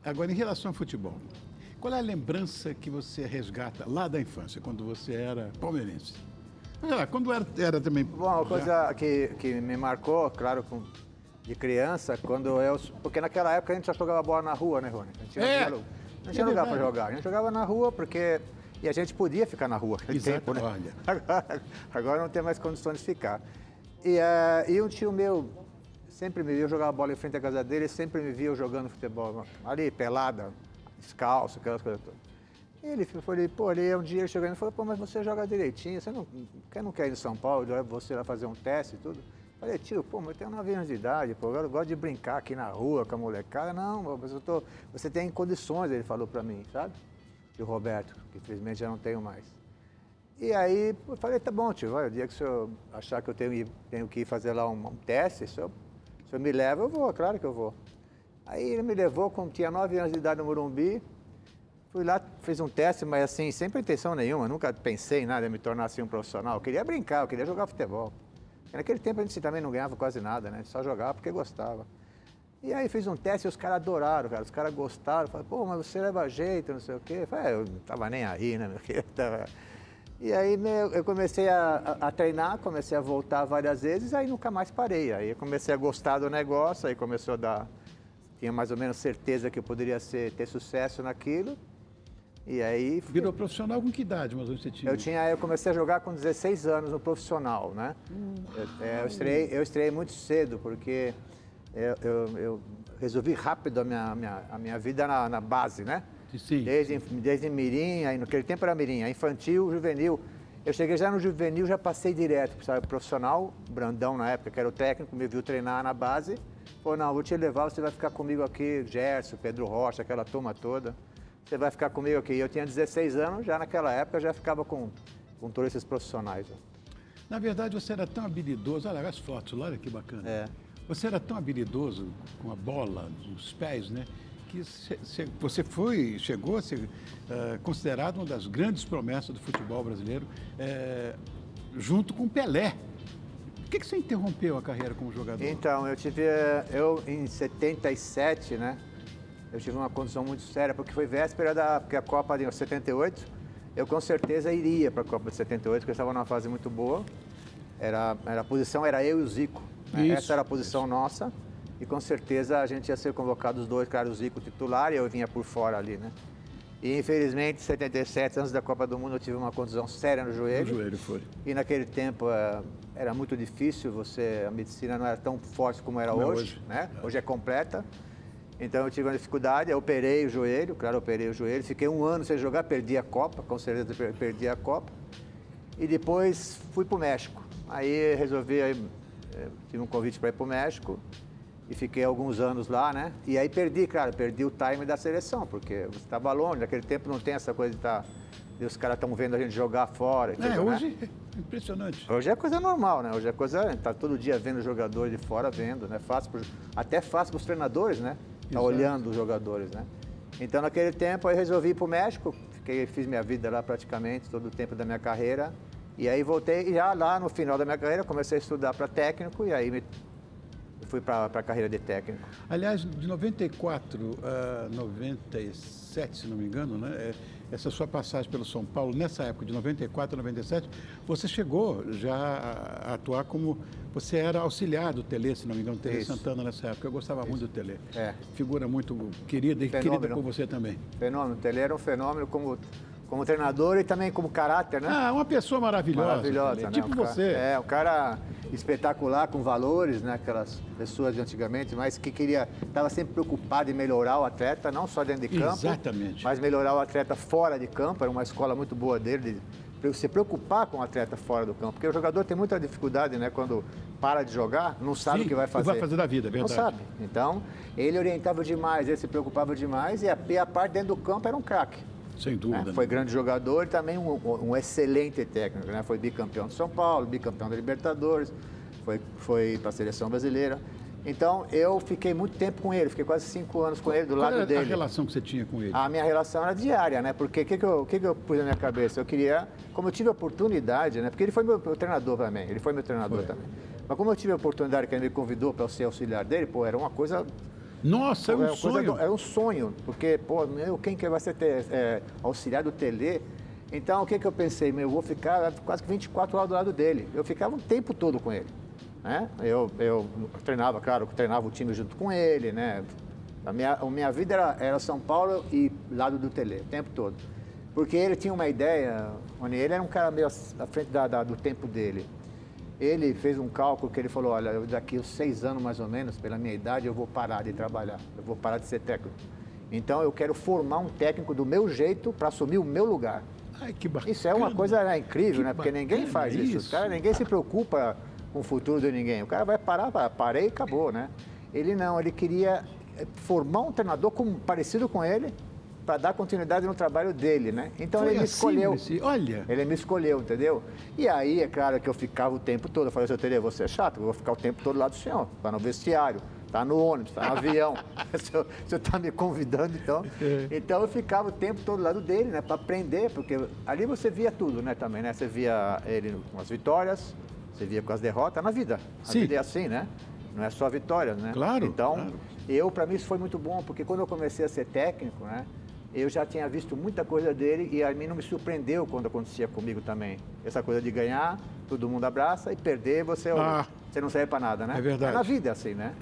Agora, em relação ao futebol, qual é a lembrança que você resgata lá da infância, quando você era palmeirense? Olha lá, quando era também... Bom, uma coisa que me marcou, claro, de criança, quando eu... Porque naquela época a gente só jogava bola na rua, né, Rony? Não tinha lugar para jogar. A gente jogava na rua porque... E a gente podia ficar na rua naquele tempo, né? Olha. Agora não tem mais condições de ficar. E um tio meu sempre me viu, eu jogava bola em frente à casa dele, sempre me viu jogando futebol ali, pelada, descalço, aquelas coisas todas. E ele falou, pô, um dia ele chegou e falou, pô, mas você joga direitinho, você não quer ir em São Paulo, eu levo você lá fazer um teste e tudo? Eu falei, tio, pô, mas eu tenho 9 anos de idade, pô, eu gosto de brincar aqui na rua com a molecada. Não, mas você tem condições, ele falou pra mim, sabe? E o Roberto, que infelizmente já não tenho mais. E aí eu falei, tá bom, tio, o dia que o senhor achar que eu tenho que ir fazer lá um teste, se o senhor me leva, eu vou, claro que eu vou. Aí ele me levou, quando tinha 9 anos de idade no Morumbi, fui lá, fiz um teste, mas assim, sem pretensão nenhuma, nunca pensei em nada em me tornar assim um profissional. Eu queria brincar, eu queria jogar futebol. E naquele tempo a gente também não ganhava quase nada, né? Só jogava porque gostava. E aí fiz um teste e os caras adoraram, cara. Os caras gostaram, falaram, pô, mas você leva jeito, não sei o quê. Eu falei, eu não tava nem aí, né, meu querido? E aí eu comecei a treinar, comecei a voltar várias vezes, aí nunca mais parei. Aí eu comecei a gostar do negócio, aí começou a dar... Tinha mais ou menos certeza que eu poderia ter sucesso naquilo. E aí... Virou profissional com que idade, mas você tinha? Eu comecei a jogar com 16 anos no profissional, né? Eu estreiei muito cedo, porque eu resolvi rápido a minha vida na base, né? Sim. Desde mirim, aí naquele tempo era mirim, infantil, juvenil. Eu cheguei já no juvenil, já passei direto, sabe? Profissional, Brandão na época, que era o técnico, me viu treinar na base. Falou, não, vou te levar, você vai ficar comigo aqui, Gerson, Pedro Rocha, aquela turma toda. Você vai ficar comigo aqui. Eu tinha 16 anos, já naquela época, já ficava com todos esses profissionais. Na verdade, você era tão habilidoso, olha as fotos, olha que bacana. É. Você era tão habilidoso com a bola nos pés, né? Que você chegou a ser considerado uma das grandes promessas do futebol brasileiro, junto com Pelé. Por que você interrompeu a carreira como jogador? Então, eu em 77, né? Eu tive uma condição muito séria, porque foi véspera porque a Copa de 78, eu com certeza iria para a Copa de 78, porque eu estava numa fase muito boa. A posição era eu e o Zico. Né? Essa era a posição nossa. E com certeza a gente ia ser convocado os dois, claro, o Zico titular e eu vinha por fora ali, né? E infelizmente, em 77, antes da Copa do Mundo, eu tive uma contusão séria no joelho. No joelho, foi. E naquele tempo era muito difícil, a medicina não era tão forte como era hoje, né? Hoje é completa. Então eu tive uma dificuldade, eu operei o joelho, fiquei 1 ano sem jogar, perdi a Copa, com certeza perdi a Copa. E depois fui para o México. Aí tive um convite para ir para o México e fiquei alguns anos lá, né? E aí perdi o time da seleção, porque você estava longe, naquele tempo não tem essa coisa de os caras estão vendo a gente jogar fora. E tudo, hoje é impressionante. Hoje é coisa normal, né? Hoje é coisa, tá todo dia vendo jogador de fora, vendo, né? Até fácil para os treinadores, né? Tá olhando os jogadores, né? Então, naquele tempo, eu resolvi ir para o México, fiz minha vida lá praticamente, todo o tempo da minha carreira. E aí voltei, e já lá no final da minha carreira, comecei a estudar para técnico, e aí fui para a carreira de técnico. Aliás, de 94 a 97, se não me engano, né? Essa sua passagem pelo São Paulo, nessa época, de 94 a 97, você chegou já a atuar como... Você era auxiliar do Tele, se não me engano, Tele Santana nessa época. Eu gostava muito do Tele. Figura muito querida e querida por você também. Fenômeno. O Tele era um fenômeno como treinador e também como caráter, né? Uma pessoa maravilhosa. Maravilhosa, né? Tipo você. Um cara espetacular, com valores, né? Aquelas pessoas de antigamente, mas que estava sempre preocupado em melhorar o atleta, não só dentro de campo. Exatamente. Mas melhorar o atleta fora de campo. Era uma escola muito boa dele, de se preocupar com o atleta fora do campo. Porque o jogador tem muita dificuldade, né? Quando para de jogar, não sabe o que vai fazer. Vai fazer da vida, é verdade. Não sabe. Então, ele orientava demais, ele se preocupava demais e a parte dentro do campo era um craque. Sem dúvida. Foi grande jogador e também um excelente técnico, né? Foi bicampeão de São Paulo, bicampeão da Libertadores, foi para a seleção brasileira. Então, eu fiquei muito tempo com ele, fiquei quase 5 anos com ele, do lado dele. Qual era a relação que você tinha com ele? A minha relação era diária, né? Porque o que eu pus na minha cabeça? Eu queria, como eu tive a oportunidade, né? Porque ele foi meu treinador também, também. Mas como eu tive a oportunidade que ele me convidou para eu ser auxiliar dele, era uma coisa Nossa, é um sonho. É um sonho, porque, pô, quem que vai ser auxiliar do Tele? Então, o que eu pensei? Eu vou ficar quase que 24 horas do lado dele. Eu ficava o tempo todo com ele, né? Eu treinava, claro, treinava o time junto com ele, né? A minha vida era São Paulo e lado do Tele, o tempo todo. Porque ele tinha uma ideia, ele era um cara meio à frente do tempo dele. Ele fez um cálculo que ele falou, olha, daqui a 6 anos mais ou menos, pela minha idade, eu vou parar de trabalhar, eu vou parar de ser técnico. Então eu quero formar um técnico do meu jeito para assumir o meu lugar. Ai, que bacana. Isso é uma coisa incrível, né? Porque bacana ninguém faz isso. Ninguém se preocupa com o futuro de ninguém. O cara vai parar, parei e acabou, né? Ele não, ele queria formar um treinador parecido com ele, para dar continuidade no trabalho dele, né? Então Foi ele me assim, escolheu. Olha. Ele me escolheu, entendeu? E aí, é claro que eu ficava o tempo todo. Eu falei, seu Tele, você é chato, eu vou ficar o tempo todo lá do senhor. Tá no vestiário, tá no ônibus, tá no avião. o senhor tá me convidando, então. Então eu ficava o tempo todo do lado dele, né? Para aprender, porque ali você via tudo, né? Também, né? Você via ele com as vitórias, você via com as derrotas na vida. A Sim. vida é assim, né? Não é só vitórias, né? Claro. Então, para mim isso foi muito bom, porque quando eu comecei a ser técnico, né? Eu já tinha visto muita coisa dele e a mim não me surpreendeu quando acontecia comigo também. Essa coisa de ganhar, todo mundo abraça, e perder, você não serve para nada, né? É verdade. Na vida é assim, né?